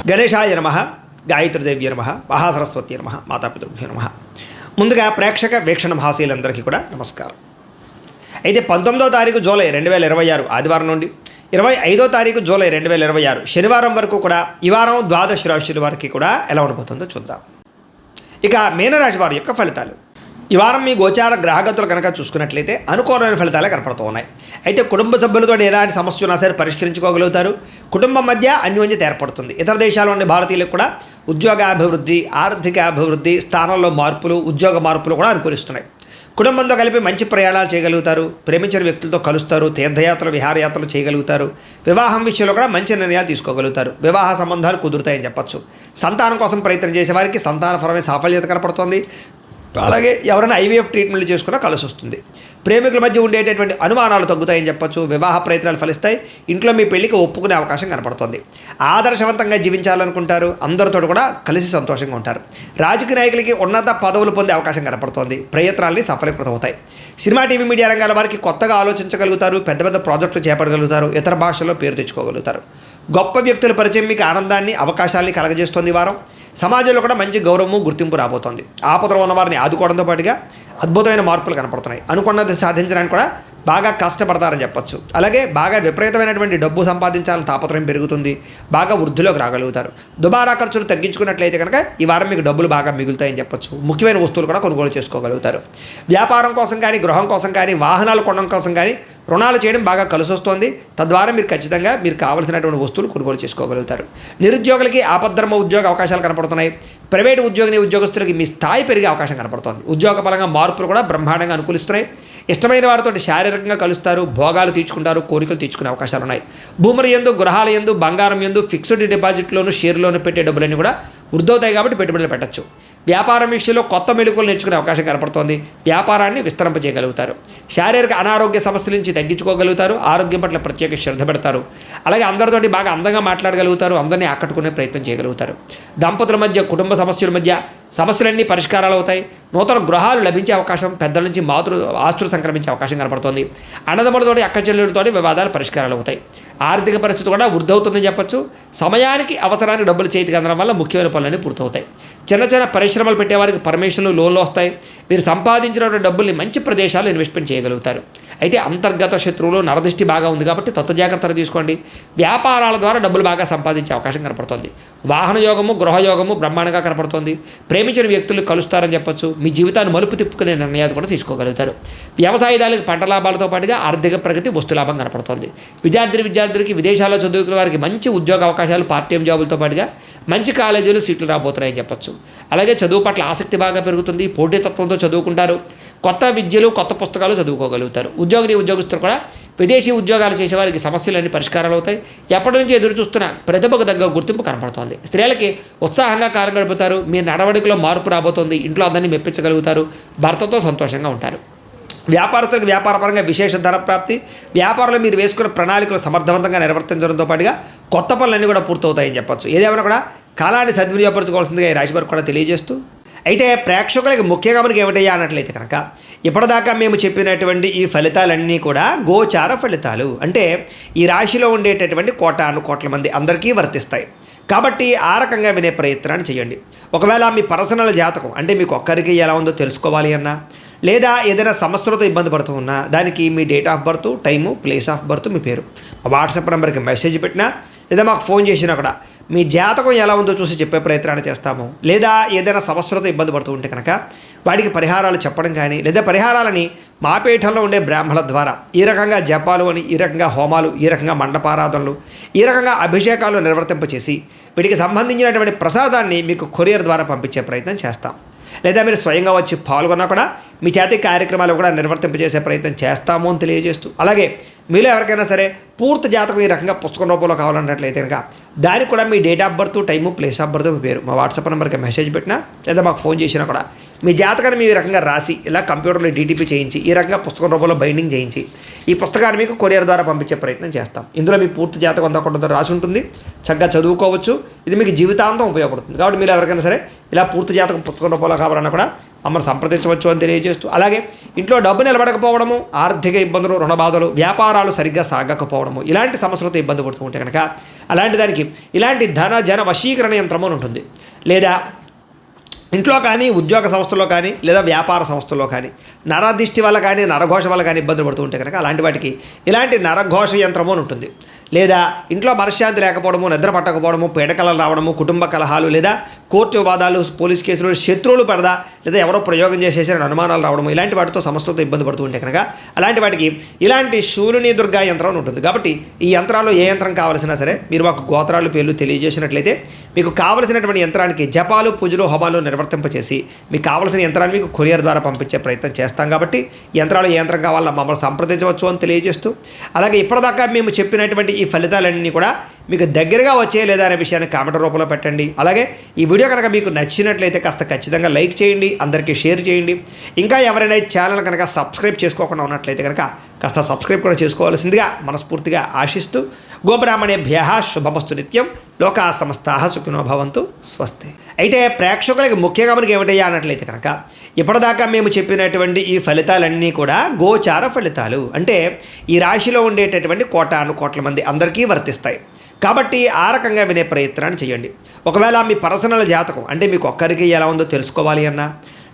గణేశాయ నమః, గాయత్రీదేవ్య నమః, మహాసరస్వతి నమః, మాతాపితృభ్యో నమః. ముందుగా ప్రేక్షక వీక్షణ మహాశీలందరికీ కూడా నమస్కారం. అయితే 19వ తారీఖు జూలై 2026 ఆదివారం నుండి 25వ తారీఖు జూలై 2026 శనివారం వరకు కూడా ఈ వారం ద్వాదశ రాశుల వారికి కూడా ఎలా ఉండబోతుందో చూద్దాం. ఇక మీనరాశి వారి యొక్క ఫలితాలు. ఈ వారం మీ గోచార గ్రహగతులు కనుక చూసుకున్నట్లయితే అనుకూలమైన ఫలితాలే కనపడుతూ ఉన్నాయి. అయితే కుటుంబ సభ్యులతో ఎలాంటి సమస్య ఉన్నా సరే పరిష్కరించుకోగలుగుతారు. కుటుంబం మధ్య అన్యోన్యత ఏర్పడుతుంది. ఇతర దేశాల్లో ఉండే భారతీయులకు కూడా ఉద్యోగాభివృద్ధి, ఆర్థిక అభివృద్ధి, స్థానంలో మార్పులు, ఉద్యోగ మార్పులు కూడా అనుకూలిస్తున్నాయి. కుటుంబంతో కలిపి మంచి ప్రయాణాలు చేయగలుగుతారు. ప్రేమించిన వ్యక్తులతో కలుస్తారు. తీర్థయాత్రలు, విహారయాత్రలు చేయగలుగుతారు. వివాహం విషయంలో కూడా మంచి నిర్ణయాలు తీసుకోగలుగుతారు. వివాహ సంబంధాలు కుదురుతాయని చెప్పచ్చు. సంతానం కోసం ప్రయత్నం చేసే వారికి సంతానపరమైన సాఫల్యత కనపడుతోంది. అలాగే ఎవరైనా ఐవీఎఫ్ ట్రీట్మెంట్లు చేసుకున్నా కలిసి వస్తుంది. ప్రేమికుల మధ్య ఉండేటటువంటి అనుమానాలు తగ్గుతాయని చెప్పచ్చు. వివాహ ప్రయత్నాలు ఫలిస్తాయి. ఇంట్లో మీ పెళ్లికి ఒప్పుకునే అవకాశం కనపడుతుంది. ఆదర్శవంతంగా జీవించాలనుకుంటారు. అందరితో కూడా కలిసి సంతోషంగా ఉంటారు. రాజకీయ నాయకులకి ఉన్నత పదవులు పొందే అవకాశం కనపడుతోంది. ప్రయత్నాలని సఫలీకృతం అవుతాయి. సినిమా, టీవీ, మీడియా రంగాల వారికి కొత్తగా ఆలోచించగలుగుతారు. పెద్ద పెద్ద ప్రాజెక్టులు చేపట్టగలుగుతారు. ఇతర భాషల్లో పేరు తెచ్చుకోగలుగుతారు. గొప్ప వ్యక్తుల పరిచయం మీకు ఆనందాన్ని, అవకాశాలని కలగజేస్తుంది. ఈ వారం సమాజంలో కూడా మంచి గౌరవము, గుర్తింపు రాబోతోంది. ఆపదలో ఉన్న వారిని ఆదుకోవడంతో పాటుగా అద్భుతమైన మార్పులు కనపడుతున్నాయి. అనుకున్నది సాధించడానికి కూడా బాగా కష్టపడతారని చెప్పచ్చు. అలాగే బాగా విపరీతమైనటువంటి డబ్బు సంపాదించాలని తాపత్రయం పెరుగుతుంది. బాగా వృద్ధిలోకి రాగలుగుతారు. దుబారా ఖర్చులు తగ్గించుకున్నట్లయితే కనుక ఈ వారం మీకు డబ్బులు బాగా మిగులుతాయని చెప్పచ్చు. ముఖ్యమైన వస్తువులు కూడా కొనుగోలు చేసుకోగలుగుతారు. వ్యాపారం కోసం కానీ, గృహం కోసం కానీ, వాహనాలు కొనడం కోసం కానీ రుణాలు చేయడం బాగా కలిసి వస్తుంది. తద్వారా మీరు ఖచ్చితంగా మీరు కావాల్సినటువంటి వస్తువులు కొనుగోలు చేసుకోగలుగుతారు. నిరుద్యోగులకి ఆపద్ధర్మ ఉద్యోగ అవకాశాలు కనపడుతున్నాయి. ప్రైవేటు ఉద్యోగస్తులకి మీ స్థాయి పెరిగే అవకాశం కనపడుతుంది. ఉద్యోగపరంగా మార్పులు కూడా బ్రహ్మాండంగా అనుకూలిస్తున్నాయి. ఇష్టమైన వారితో శారీరకంగా కలుస్తారు. భోగాలు తీర్చుకుంటారు. కోరికలు తీర్చుకునే అవకాశాలు ఉన్నాయి. భూముల యందు, గృహాల యందు, బంగారం యందు, ఫిక్స్డ్ డిపాజిట్లోను, షేర్లోను పెట్టే డబ్బులన్నీ కూడా వృద్ధవుతాయి కాబట్టి పెట్టుబడులు పెట్టచ్చు. వ్యాపారం విషయంలో కొత్త మెళుకువలు నేర్చుకునే అవకాశం కనపడుతోంది. వ్యాపారాన్ని విస్తరింపజేయగలుగుతారు. శారీరక అనారోగ్య సమస్యల నుంచి తగ్గించుకోగలుగుతారు. ఆరోగ్యం పట్ల ప్రత్యేక శ్రద్ధ పెడతారు. అలాగే అందరితోటి బాగా అందంగా మాట్లాడగలుగుతారు. అందరినీ ఆకట్టుకునే ప్రయత్నం చేయగలుగుతారు. దంపతుల మధ్య, కుటుంబ సమస్యల మధ్య సమస్యలన్నీ పరిష్కారాలు అవుతాయి. నూతన గృహాలు లభించే అవకాశం, పెద్దల నుంచి ఆస్తులు సంక్రమించే అవకాశం కనపడుతుంది. అన్నదమ్ములతోటి, అక్క చెల్లెలతోటి వివాదాలు పరిష్కారాలు అవుతాయి. ఆర్థిక పరిస్థితి కూడా వృద్ధి అవుతుందని చెప్పచ్చు. సమయానికి, అవసరానికి డబ్బులు చేతికి అందడం వల్ల ముఖ్యమైన పనులన్నీ పూర్తవుతాయి. చిన్న చిన్న పరిశ్రమలు పెట్టేవారికి పర్మిషన్లు, లోన్లు వస్తాయి. మీరు సంపాదించినటువంటి డబ్బుల్ని మంచి ప్రదేశాల్లో ఇన్వెస్ట్మెంట్ చేయగలుగుతారు. అయితే అంతర్గత శత్రువులు, నరదృష్టి బాగా ఉంది కాబట్టి తత్వ జాగ్రత్తలు తీసుకోండి. వ్యాపారాల ద్వారా డబ్బులు బాగా సంపాదించే అవకాశం కనపడుతుంది. వాహన యోగము, గృహయోగము బ్రహ్మాండంగా కనపడుతుంది. ప్రేమించిన వ్యక్తులు కలుస్తారని చెప్పచ్చు. మీ జీవితాన్ని మలుపు తిప్పుకునే నిర్ణయాలు కూడా తీసుకోగలుగుతారు. వ్యవసాయదారులకు పంట లాభాలతో పాటుగా ఆర్థిక ప్రగతి, వస్తు లాభం కనపడుతుంది. విద్యార్థులకి విదేశాల్లో చదువుకునే వారికి మంచి ఉద్యోగ అవకాశాలు, పార్ట్ టైం జాబులతో పాటుగా మంచి కాలేజీలు, సీట్లు రాబోతున్నాయని చెప్పచ్చు. అలాగే చదువు పట్ల ఆసక్తి బాగా పెరుగుతుంది. పోటీతత్వంతో చదువుకుంటారు. కొత్త విద్యలు, కొత్త పుస్తకాలు చదువుకోగలుగుతారు. ఉద్యోగస్తులు కూడా విదేశీ ఉద్యోగాలు చేసేవారికి సమస్యలన్నీ పరిష్కారాలు అవుతాయి. ఎప్పటి నుంచి ఎదురు చూస్తున్న ప్రతిభకు తగ్గ గుర్తింపు కనపడుతోంది. స్త్రీలకి ఉత్సాహంగా కాలం గడుపుతారు. మీ నడవడికలో మార్పు రాబోతోంది. ఇంట్లో అందరినీ మెప్పించగలుగుతారు. భర్తతో సంతోషంగా ఉంటారు. వ్యాపారస్తులకు వ్యాపారపరంగా విశేష ధన ప్రాప్తి. వ్యాపారంలో మీరు వేసుకున్న ప్రణాళికలు సమర్థవంతంగా నిర్వర్తించడంతో పాటుగా కొత్త పనులన్నీ కూడా పూర్తవుతాయని చెప్పచ్చు. ఏదేమైనా కూడా కాలాన్ని సద్వినియోగపరచుకోవాల్సిందిగా ఈ రాశి వారికి కూడా తెలియజేస్తూ, అయితే ప్రేక్షకులకి ముఖ్యంగా మనకి ఏమిటయ్యా అన్నట్లయితే కనుక ఇప్పటిదాకా మేము చెప్పినటువంటి ఈ ఫలితాలన్నీ కూడా గోచార ఫలితాలు. అంటే ఈ రాశిలో ఉండేటటువంటి కోట్ల మంది అందరికీ వర్తిస్తాయి. కాబట్టి ఆ రకంగా వినే ప్రయత్నాన్ని చేయండి. ఒకవేళ మీ పర్సనల్ జాతకం అంటే మీకు ఒక్కరికి ఎలా ఉందో తెలుసుకోవాలి అన్నా, లేదా ఏదైనా సమస్యలతో ఇబ్బంది పడుతూ ఉన్నా దానికి మీ date of birth, time, place of birth, మీ పేరు వాట్సాప్ నెంబర్కి మెసేజ్ పెట్టినా, లేదా మాకు ఫోన్ చేసినా కూడా మీ జాతకం ఎలా ఉందో చూసి చెప్పే ప్రయత్నాన్ని చేస్తాము. లేదా ఏదైనా సమస్యలతో ఇబ్బంది పడుతూ ఉంటే కనుక వాటికి పరిహారాలు చెప్పడం కానీ, లేదా పరిహారాలని మా పీఠంలో ఉండే బ్రాహ్మణుల ద్వారా ఈ రకంగా జపాలు అని, ఈ రకంగా హోమాలు, ఈ రకంగా మండపారాధనలు, ఈ రకంగా అభిషేకాలు నిర్వర్తింపచేసి వీటికి సంబంధించినటువంటి ప్రసాదాన్ని మీకు కొరియర్ ద్వారా పంపించే ప్రయత్నం చేస్తాం. లేదా మీరు స్వయంగా వచ్చి పాల్గొన్నా కూడా మీ చేతి కార్యక్రమాలు కూడా నిర్వర్తింపజేసే ప్రయత్నం చేస్తాము అని తెలియజేస్తూ, అలాగే మీలో ఎవరికైనా సరే పూర్తి జాతకం ఈ రకంగా పుస్తకం రూపంలో కావాలన్నట్లయితే కనుక దానికి కూడా మీ date of birth, time, place of birth, మీ పేరు మా వాట్సాప్ నెంబర్కి మెసేజ్ పెట్టినా, లేదా మాకు ఫోన్ చేసినా కూడా మీ జాతకాన్ని మీ రకంగా రాసి ఇలా కంప్యూటర్లో డీటీపీ చేయించి ఈ రకంగా పుస్తకం రూపంలో బైండింగ్ చేయించి ఈ పుస్తకాన్ని మీకు కొరియర్ ద్వారా పంపించే ప్రయత్నం చేస్తాం. ఇందులో మీ పూర్తి జాతకం అంతా కూడా రాసి ఉంటుంది. చక్కగా చదువుకోవచ్చు. ఇది మీకు జీవితాంతం ఉపయోగపడుతుంది. కాబట్టి మీరు ఎవరికైనా సరే ఇలా పూర్తి జాతకం పుస్తకం రూపంలో కావాలన్నా కూడా మమ్మల్ని సంప్రదించవచ్చు అని తెలియజేస్తూ, అలాగే ఇంట్లో డబ్బు నిలబడకపోవడము, ఆర్థిక ఇబ్బందులు, రుణ బాధలు, వ్యాపారాలు సరిగ్గా సాగకపోవడము, ఇలాంటి సమస్యలతో ఇబ్బంది పడుతూ ఉంటే కనుక అలాంటి దానికి ఇలాంటి ధన జన వశీకరణ యంత్రము అని ఉంటుంది. లేదా ఇంట్లో కానీ, ఉద్యోగ సంస్థలో కానీ, లేదా వ్యాపార సంస్థల్లో కానీ నరదిష్టి వల్ల కానీ, నరఘోష వల్ల కానీ ఇబ్బందులు పడుతూ ఉంటే కనుక అలాంటి వాటికి ఇలాంటి నరఘోష యంత్రము అని ఉంటుంది. లేదా ఇంట్లో మనశ్శాంతి లేకపోవడము, నిద్ర పట్టకపోవడము, పీడకలలు రావడము, కుటుంబ కలహాలు, లేదా కోర్టు వివాదాలు, పోలీస్ కేసులు, శత్రువులు పడదా, లేదా ఎవరో ప్రయోగం చేసేసారని అనుమానాలు రావడము, ఇలాంటి వాటితో సమస్యలతో ఇబ్బంది పడుతూ ఉంటే కనుక అలాంటి వాటికి ఇలాంటి శూలిని దుర్గా యంత్రం అని ఉంటుంది. కాబట్టి ఈ యంత్రాల్లో ఏ యంత్రం కావాల్సినా సరే మీరు మాకు గోత్రాలు పేర్లు తెలియజేసినట్లయితే మీకు కావలసినటువంటి యంత్రానికి జపాలు, పూజలు, హోమాలు నిర్వర్తింపచేసి మీకు కావలసిన యంత్రాన్ని మీకు కొరియర్ ద్వారా పంపించే ప్రయత్నం చేస్తాం. కాబట్టి యంత్రాలు ఏ యంత్రం కావాలో మమ్మల్ని సంప్రదించవచ్చు అని తెలియజేస్తూ, అలాగే ఇప్పటిదాకా మేము చెప్పినటువంటి ఈ ఫలితాలన్నీ కూడా మీకు దగ్గరగా వచ్చే లేదా అనే విషయాన్ని కామెంట్ రూపంలో పెట్టండి. అలాగే ఈ వీడియో కనుక మీకు నచ్చినట్లయితే కాస్త ఖచ్చితంగా లైక్ చేయండి, అందరికీ షేర్ చేయండి. ఇంకా ఎవరైనా ఈ ఛానల్ కనుక సబ్స్క్రైబ్ చేసుకోకుండా ఉన్నట్లయితే కనుక కాస్త సబ్స్క్రైబ్ కూడా చేసుకోవాల్సిందిగా మనస్ఫూర్తిగా ఆశిస్తూ, గోబ్రాహ్మణేభ్యః శుభమస్తు నిత్యం, లోకా సమస్తాః సుఖినో భవంతు, స్వస్తి. అయితే ప్రేక్షకులకి ముఖ్యంగా మనకి ఏమిటయ్యా అన్నట్లయితే కనుక ఇప్పటిదాకా మేము చెప్పినటువంటి ఈ ఫలితాలన్నీ కూడా గోచార ఫలితాలు, అంటే ఈ రాశిలో ఉండేటటువంటి కోటాను కోట్ల మంది అందరికీ వర్తిస్తాయి. కాబట్టి ఆ రకంగా వినే ప్రయత్నాన్ని చేయండి. ఒకవేళ మీ పర్సనల్ జాతకం అంటే మీకు ఒక్కరికి ఎలా ఉందో తెలుసుకోవాలి అన్నా,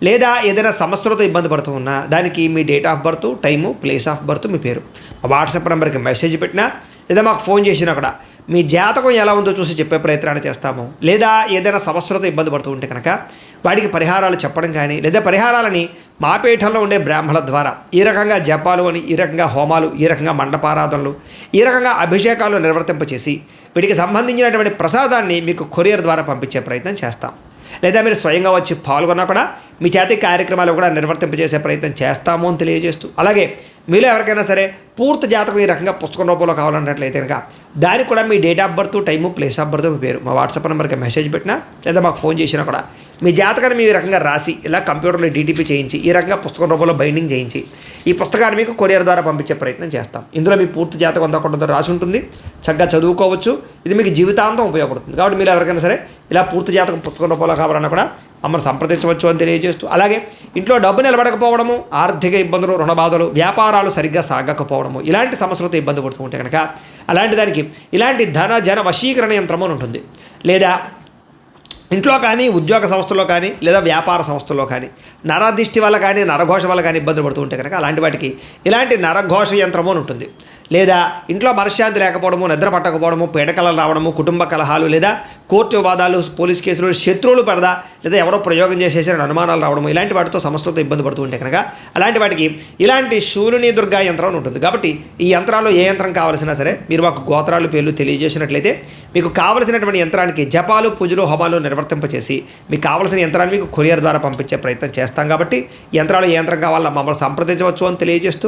లేదా ఏదైనా సమస్యలతో ఇబ్బంది పడుతూ ఉన్నా దానికి మీ date of birth, time, place of birth, మీ పేరు మా వాట్సాప్ నెంబర్కి మెసేజ్ పెట్టినా, లేదా మాకు ఫోన్ చేసినా కూడా మీ జాతకం ఎలా ఉందో చూసి చెప్పే ప్రయత్నాన్ని చేస్తాము. లేదా ఏదైనా సమస్యలతో ఇబ్బంది పడుతూ ఉంటే కనుక వాటికి పరిహారాలు చెప్పడం కానీ, లేదా పరిహారాలని మా పీఠంలో ఉండే బ్రాహ్మణుల ద్వారా ఈ రకంగా జపాలు అని, ఈ రకంగా హోమాలు, ఈ రకంగా మండపారాధనలు, ఈ రకంగా అభిషేకాలు నిర్వర్తింపచేసి వీటికి సంబంధించినటువంటి ప్రసాదాన్ని మీకు కొరియర్ ద్వారా పంపించే ప్రయత్నం చేస్తాం. లేదా మీరు స్వయంగా వచ్చి పాల్గొన్నా కూడా మీ చేతి కార్యక్రమాలు కూడా నిర్వర్తింపజేసే ప్రయత్నం చేస్తాము అని తెలియజేస్తూ, అలాగే మీలో ఎవరికైనా సరే పూర్తి జాతకం ఈ రకంగా పుస్తకం రూపంలో కావాలన్నట్లయితే కనుక దానికి కూడా మీ date of birth, time, place of birth, మీ పేరు మా వాట్సాప్ నెంబర్కి మెసేజ్ పెట్టినా, లేదా మాకు ఫోన్ చేసినా కూడా మీ జాతకాన్ని మీ రకంగా రాసి ఇలా కంప్యూటర్లో డీటీపీ చేయించి ఈ రకంగా పుస్తకం రూపంలో బైండింగ్ చేయించి ఈ పుస్తకాన్ని మీకు కొరియర్ ద్వారా పంపించే ప్రయత్నం చేస్తాం. ఇందులో మీ పూర్తి జాతకం అంతా కొంత రాసి ఉంటుంది, చక్కగా చదువుకోవచ్చు. ఇది మీకు జీవితాంతం ఉపయోగపడుతుంది. కాబట్టి మీరు ఎవరికైనా సరే ఇలా పూర్తి జాతకం పుస్తకం రూపంలో కావాలన్నా కూడా మమ్మల్ని సంప్రదించవచ్చు అని తెలియజేస్తూ, అలాగే ఇంట్లో డబ్బు నిలబడకపోవడము, ఆర్థిక ఇబ్బందులు, రుణ బాధలు, వ్యాపారాలు సరిగ్గా సాగకపోవడము, ఇలాంటి సమస్యలతో ఇబ్బంది పడుతూ ఉంటే కనుక అలాంటి దానికి ఇలాంటి ధన జన వశీకరణ యంత్రము అని ఉంటుంది. లేదా ఇంట్లో కానీ, ఉద్యోగ సంస్థలో కానీ, లేదా వ్యాపార సంస్థల్లో కానీ నరదిష్టి వల్ల కానీ, నరఘోష వల్ల కానీ ఇబ్బందులు పడుతూ ఉంటే కనుక అలాంటి వాటికి ఇలాంటి నరఘోష యంత్రము అని ఉంటుంది. లేదా ఇంట్లో మనశ్శాంతి లేకపోవడము, నిద్ర పట్టకపోవడము, పీడకలలు రావడము, కుటుంబ కలహాలు, లేదా కోర్టు వివాదాలు, పోలీస్ కేసులు, శత్రువులు పడదా, లేదా ఎవరో ప్రయోగం చేసేసారని అనుమానాలు రావడము, ఇలాంటి వాటితో సమస్యలతో ఇబ్బంది పడుతూ ఉంటే కనుక అలాంటి వాటికి ఇలాంటి శూలిని దుర్గా యంత్రం అని ఉంటుంది. కాబట్టి ఈ యంత్రాల్లో ఏ యంత్రం కావాల్సినా సరే మీరు మాకు గోత్రాలు పేర్లు తెలియజేసినట్లయితే మీకు కావలసినటువంటి యంత్రానికి జపాలు, పూజలు, హోమాలు నిర్వర్తింపచేసి మీకు కావలసిన యంత్రాన్ని మీకు కొరియర్ ద్వారా పంపించే ప్రయత్నం చేస్తాం. కాబట్టి యంత్రాలు ఏ యంత్రం కావాలో మమ్మల్ని సంప్రదించవచ్చు అని తెలియజేస్తూ,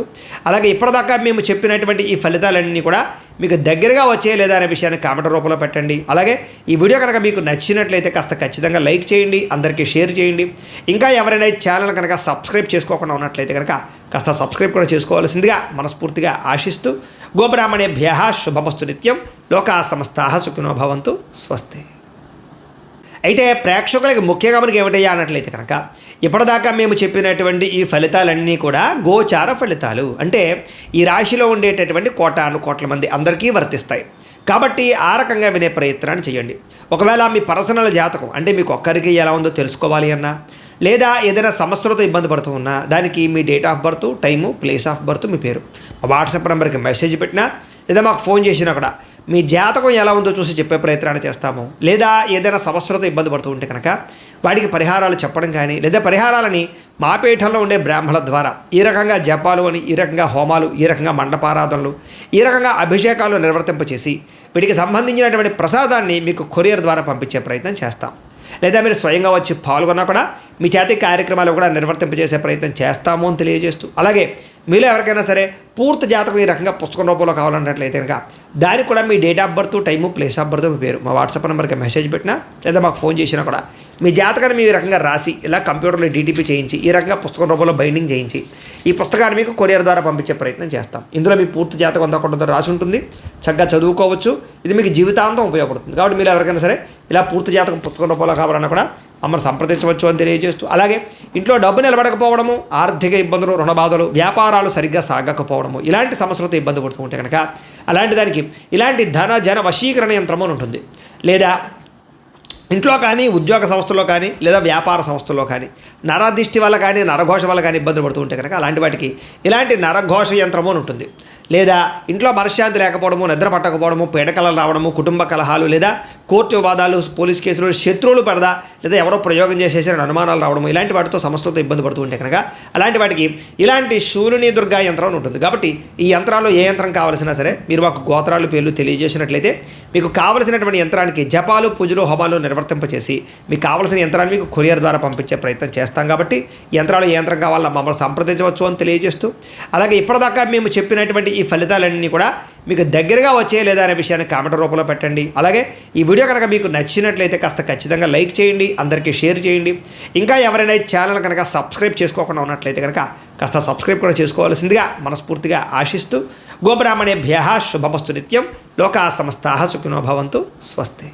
అలాగే ఇప్పటిదాకా మేము చెప్పినటువంటి ఈ ఫలితాలన్నీ కూడా మీకు దగ్గరగా వచ్చే లేదా అనే విషయాన్ని కామెంట్ రూపంలో పెట్టండి. అలాగే ఈ వీడియో కనుక మీకు నచ్చినట్లయితే కాస్త ఖచ్చితంగా లైక్ చేయండి, అందరికీ షేర్ చేయండి. ఇంకా ఎవరైనా ఈ ఛానల్ కనుక సబ్స్క్రైబ్ చేసుకోకుండా ఉన్నట్లయితే కనుక కాస్త సబ్స్క్రైబ్ కూడా చేసుకోవాల్సిందిగా మనస్ఫూర్తిగా ఆశిస్తూ, గోబ్రాహ్మణేభ్యః శుభమస్తు నిత్యం, లోకా సమస్తాః సుఖినో భవంతు, స్వస్తి. అయితే ప్రేక్షకులకి ముఖ్యంగా మనకి ఏమిటయ్యా అన్నట్లయితే కనుక ఇప్పటిదాకా మేము చెప్పినటువంటి ఈ ఫలితాలన్నీ కూడా గోచార ఫలితాలు, అంటే ఈ రాశిలో ఉండేటటువంటి కోటాను కోట్ల మంది అందరికీ వర్తిస్తాయి. కాబట్టి ఆ రకంగా వినే ప్రయత్నాన్ని చేయండి. ఒకవేళ మీ పర్సనల్ జాతకం అంటే మీకు ఒక్కరికి ఎలా ఉందో తెలుసుకోవాలి అన్నా, లేదా ఏదైనా సమస్యలతో ఇబ్బంది పడుతూ ఉన్నా దానికి మీ date of birth, time, place of birth, మీ పేరు మా వాట్సాప్ నెంబర్కి మెసేజ్ పెట్టినా, లేదా మాకు ఫోన్ చేసినా కూడా మీ జాతకం ఎలా ఉందో చూసి చెప్పే ప్రయత్నాన్ని చేస్తాము. లేదా ఏదైనా సమస్యలతో ఇబ్బంది పడుతూ ఉంటే కనుక వాటికి పరిహారాలు చెప్పడం కానీ, లేదా పరిహారాలని మా పీఠంలో ఉండే బ్రాహ్మణుల ద్వారా ఈ రకంగా జపాలు అని, ఈ రకంగా హోమాలు, ఈ రకంగా మండపారాధనలు, ఈ రకంగా అభిషేకాలు నిర్వర్తింపచేసి వీటికి సంబంధించినటువంటి ప్రసాదాన్ని మీకు కొరియర్ ద్వారా పంపించే ప్రయత్నం చేస్తాం. లేదా మీరు స్వయంగా వచ్చి పాల్గొన్నా కూడా మీ చేతి కార్యక్రమాలు కూడా నిర్వర్తింపజేసే ప్రయత్నం చేస్తాము అని తెలియజేస్తూ, అలాగే మీలో ఎవరికైనా సరే పూర్తి జాతకం ఈ రకంగా పుస్తకం రూపంలో కావాలన్నట్లయితే కనుక దానికి కూడా మీ date of birth, time, place of birth, మీ పేరు మా వాట్సాప్ నెంబర్కి మెసేజ్ పెట్టినా, లేదా మాకు ఫోన్ చేసినా కూడా మీ జాతకాన్ని మీ రకంగా రాసి ఇలా కంప్యూటర్లో డీటీపీ చేయించి ఈ రకంగా పుస్తకం రూపంలో బైండింగ్ చేయించి ఈ పుస్తకాన్ని మీకు కొరియర్ ద్వారా పంపించే ప్రయత్నం చేస్తాం. ఇందులో మీ పూర్తి జాతకం అంతా కొంత రాసి ఉంటుంది, చక్కగా చదువుకోవచ్చు. ఇది మీకు జీవితాంతం ఉపయోగపడుతుంది. కాబట్టి మీరు ఎవరికైనా సరే ఇలా పూర్తి జాతకం పుస్తకం రూపంలో కావాలన్నా కూడా మమ్మల్ని సంప్రదించవచ్చు అని తెలియజేస్తూ, అలాగే ఇంట్లో డబ్బు నిలబడకపోవడము, ఆర్థిక ఇబ్బందులు, రుణ బాధలు, వ్యాపారాలు సరిగ్గా సాగకపోవడము, ఇలాంటి సమస్యలతో ఇబ్బంది పడుతూ ఉంటే కనుక అలాంటి దానికి ఇలాంటి ధన జన వశీకరణ యంత్రము అని ఉంటుంది. లేదా ఇంట్లో కానీ, ఉద్యోగ సంస్థల్లో కానీ, లేదా వ్యాపార సంస్థల్లో కానీ నరదిష్టి వల్ల కానీ, నరఘోష వల్ల కానీ ఇబ్బందులు పడుతూ ఉంటే కనుక అలాంటి వాటికి ఇలాంటి నరఘోష యంత్రము అని ఉంటుంది. లేదా ఇంట్లో మనశ్శాంతి లేకపోవడము, నిద్ర పట్టకపోవడము, పీడకలలు రావడము, కుటుంబ కలహాలు, లేదా కోర్టు వివాదాలు, పోలీస్ కేసులు, శత్రువులు పడదా, లేదా ఎవరో ప్రయోగం చేసేసారని అనుమానాలు రావడము, ఇలాంటి వాటితో సమస్యలతో ఇబ్బంది పడుతూ ఉంటే కనుక అలాంటి వాటికి ఇలాంటి శూలిని దుర్గా యంత్రం అని ఉంటుంది. కాబట్టి ఈ యంత్రాల్లో ఏ యంత్రం కావాల్సినా సరే మీరు మాకు గోత్రాలు పేర్లు తెలియజేసినట్లయితే మీకు కావలసినటువంటి యంత్రానికి జపాలు, పూజలు, హోమాలు నిర్వర్తింపచేసి మీకు కావలసిన యంత్రాన్ని మీకు కొరియర్ ద్వారా పంపించే ప్రయత్నం చేస్తాం. కాబట్టి యంత్రాలు ఏ యంత్రం కావాలో మమ్మల్ని సంప్రదించవచ్చు అని తెలియజేస్తూ, అలాగే ఇప్పటిదాకా మేము చెప్పినటువంటి ఈ ఫలితాలన్నీ కూడా మీకు దగ్గరగా వచ్చే లేదా అనే విషయాన్ని కామెంట్ రూపంలో పెట్టండి. అలాగే ఈ వీడియో కనుక మీకు నచ్చినట్లయితే కాస్త ఖచ్చితంగా లైక్ చేయండి, అందరికీ షేర్ చేయండి. ఇంకా ఎవరైనా ఈ ఛానల్ కనుక సబ్స్క్రైబ్ చేసుకోకుండా ఉన్నట్లయితే కనుక కాస్త సబ్స్క్రైబ్ కూడా చేసుకోవాల్సిందిగా మనస్ఫూర్తిగా ఆశిస్తూ, గోబ్రాహ్మణేభ్యః శుభమస్తు నిత్యం, లోకా సమస్తాః సుఖినో భవంతు, స్వస్తి.